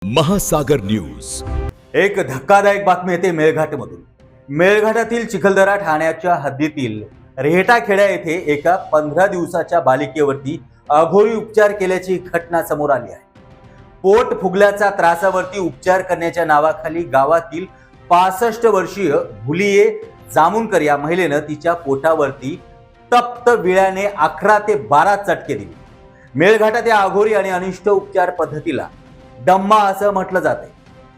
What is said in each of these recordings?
महासागर न्यूज. एक धक्कादायक बातमी येते मेळघाटमधून. मेळघाटातील चिखलदरा ठाण्याच्या हद्दीतील रेहटाखेडा येथे एका 15 दिवसाच्या बालिकेवरती अघोरी उपचार केल्याची घटना समोर आली आहे. पोट फुगल्याचा त्रासावरती उपचार करण्याच्या नावाखाली गावातील 65 वर्षीय भुलिये जामुनकर या महिलेनं तिच्या पोटावरती तप्त विळ्याने 11 ते 12 चटके दिले. मेळघाटात या अघोरी आणि अनिष्ट उपचार पद्धतीला डम्मा असं म्हटलं जाते.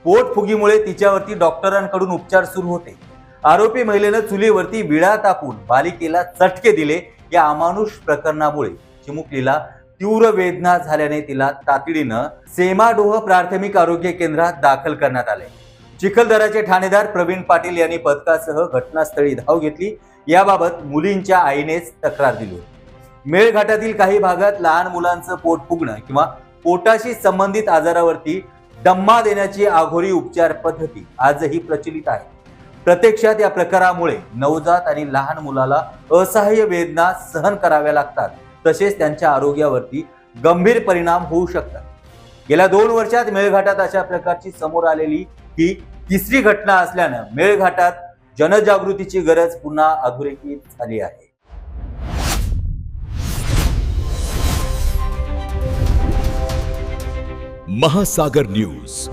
पोटफुगीमुळे तिच्यावरती डॉक्टरांकडून उपचार सुरू होते. आरोपी महिलेनं चुलीवरती विळा टाकून बालिकेला चटके दिले. या अमानुष प्रकरणामुळे चिमुकलीला तीव्र वेदना झाल्याने तिला तातडीनं सेमाडोह प्राथमिक आरोग्य केंद्रात दाखल करण्यात आले. चिखलदराचे ठाणेदार प्रवीण पाटील यांनी पथकासह घटनास्थळी धाव घेतली. याबाबत मुलींच्या आईनेच तक्रार दिली होती. मेळघाटातील काही भागात लहान मुलांचं पोट फुगणं किंवा पोटाशी संबंधित आजारावरती डम्मा देण्याची अघोरी उपचार पद्धती आजही प्रचलित आहे. प्रत्यक्षात या प्रकारामुळे नवजात आणि लहान मुलाला असह्य वेदना सहन कराव्या लागतात, तसेच त्यांच्या आरोग्यावरती गंभीर परिणाम होऊ शकतात. गेल्या 2 वर्षात मेळघाटात अशा प्रकारची समोर आलेली ही तिसरी घटना असल्यानं मेळघाटात जनजागृतीची गरज पुन्हा अधोरेखित झाली आहे. महासागर न्यूज.